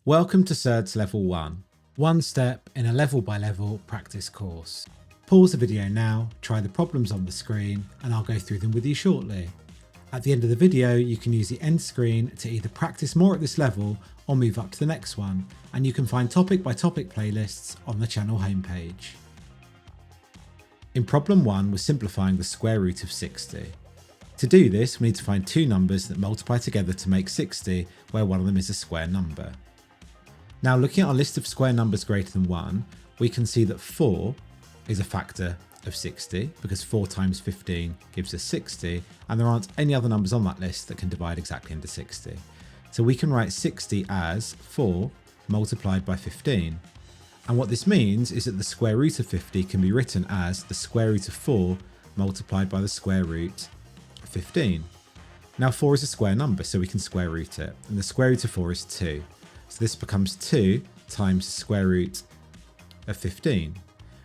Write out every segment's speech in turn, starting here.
Welcome to Surds Level 1, one step in a level-by-level practice course. Pause the video now, try the problems on the screen, and I'll go through them with you shortly. At the end of the video, you can use the end screen to either practice more at this level or move up to the next one, and you can find topic-by-topic playlists on the channel homepage. In problem 1, we're simplifying the square root of 60. To do this, we need to find two numbers that multiply together to make 60, where one of them is a square number. Now, looking at our list of square numbers greater than 1, we can see that 4 is a factor of 60 because 4 times 15 gives us 60, and there aren't any other numbers on that list that can divide exactly into 60. So we can write 60 as 4 multiplied by 15. And what this means is that the square root of 50 can be written as the square root of 4 multiplied by the square root of 15. Now 4 is a square number, so we can square root it, and the square root of 4 is 2. So this becomes 2 times the square root of 15.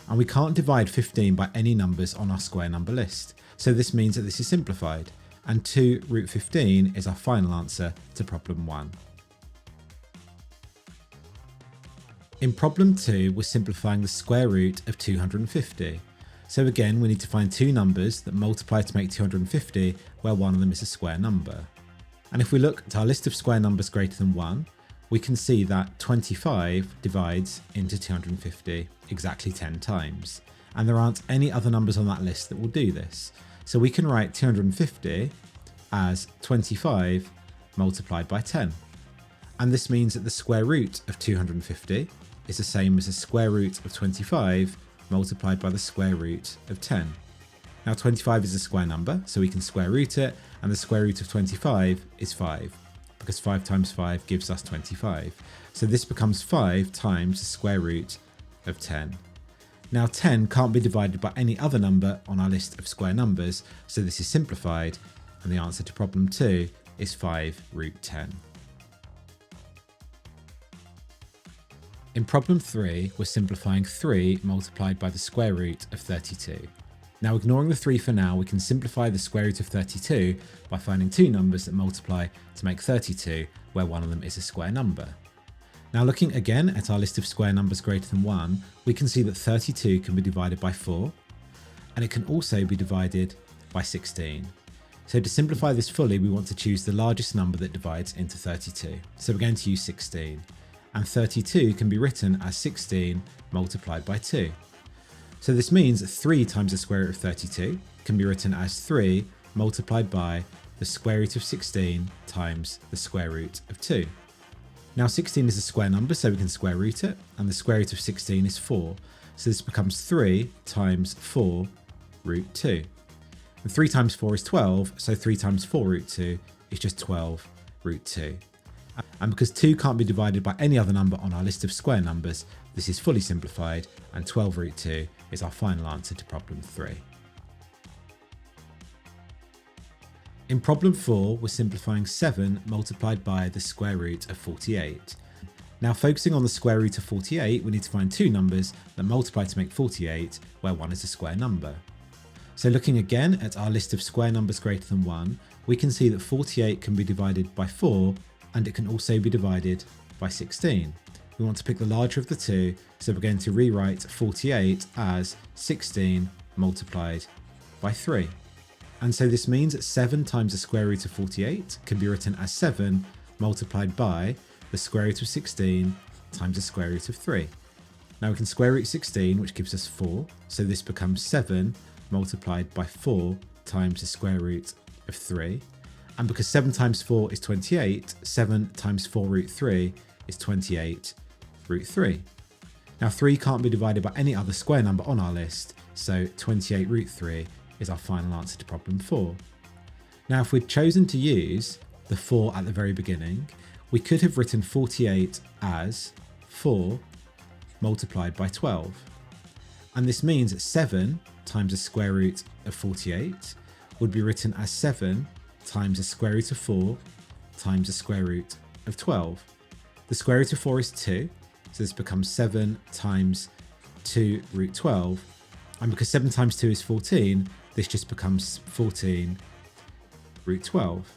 And we can't divide 15 by any numbers on our square number list. So this means that this is simplified, and 2 root 15 is our final answer to problem 1. In problem 2, we're simplifying the square root of 250. So again, we need to find two numbers that multiply to make 250, where one of them is a square number. And if we look at our list of square numbers greater than 1, we can see that 25 divides into 250 exactly 10 times. And there aren't any other numbers on that list that will do this. So we can write 250 as 25 multiplied by 10. And this means that the square root of 250 is the same as the square root of 25 multiplied by the square root of 10. Now 25 is a square number, so we can square root it, and the square root of 25 is 5. Because 5 times 5 gives us 25. So this becomes 5 times the square root of 10. Now 10 can't be divided by any other number on our list of square numbers, so this is simplified, and the answer to problem 2 is 5 root 10. In problem 3, we're simplifying 3 multiplied by the square root of 32. Now, ignoring the 3 for now, we can simplify the square root of 32 by finding two numbers that multiply to make 32, where one of them is a square number. Now, looking again at our list of square numbers greater than 1, we can see that 32 can be divided by 4, and it can also be divided by 16. So to simplify this fully, we want to choose the largest number that divides into 32. So we're going to use 16, and 32 can be written as 16 multiplied by 2. So this means that 3 times the square root of 32 can be written as 3 multiplied by the square root of 16 times the square root of 2. Now 16 is a square number, so we can square root it, and the square root of 16 is 4. So this becomes 3 times 4 root 2. And 3 times 4 is 12, so 3 times 4 root 2 is just 12 root 2. And because 2 can't be divided by any other number on our list of square numbers, this is fully simplified, and 12 root 2 is our final answer to problem 3. In problem 4, we're simplifying 7 multiplied by the square root of 48. Now, focusing on the square root of 48, we need to find two numbers that multiply to make 48, where one is a square number. So looking again at our list of square numbers greater than 1, we can see that 48 can be divided by 4, and it can also be divided by 16. We want to pick the larger of the two, so we're going to rewrite 48 as 16 multiplied by 3. And so this means that 7 times the square root of 48 can be written as 7 multiplied by the square root of 16 times the square root of 3. Now we can square root 16, which gives us 4, so this becomes 7 multiplied by 4 times the square root of 3. And because 7 times 4 is 28, 7 times 4 root 3 is 28 root 3. Now 3 can't be divided by any other square number on our list, so 28 root 3 is our final answer to problem 4. Now if we'd chosen to use the 4 at the very beginning, we could have written 48 as 4 multiplied by 12. And this means that 7 times the square root of 48 would be written as 7 times the square root of 4 times the square root of 12. The square root of 4 is 2, so this becomes 7 times 2 root 12. And because 7 times 2 is 14, this just becomes 14 root 12.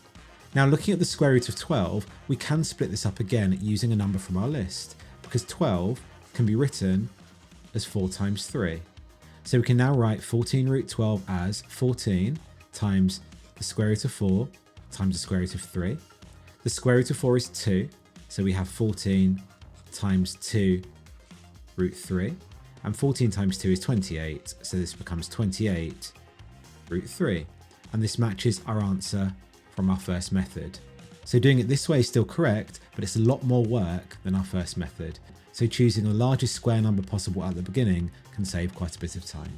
Now looking at the square root of 12, we can split this up again using a number from our list, because 12 can be written as 4 times 3. So we can now write 14 root 12 as 14 times the square root of 4 times the square root of 3. The square root of 4 is 2, so we have 14 times 2 root 3. And 14 times 2 is 28, so this becomes 28 root 3. And this matches our answer from our first method. So doing it this way is still correct, but it's a lot more work than our first method. So choosing the largest square number possible at the beginning can save quite a bit of time.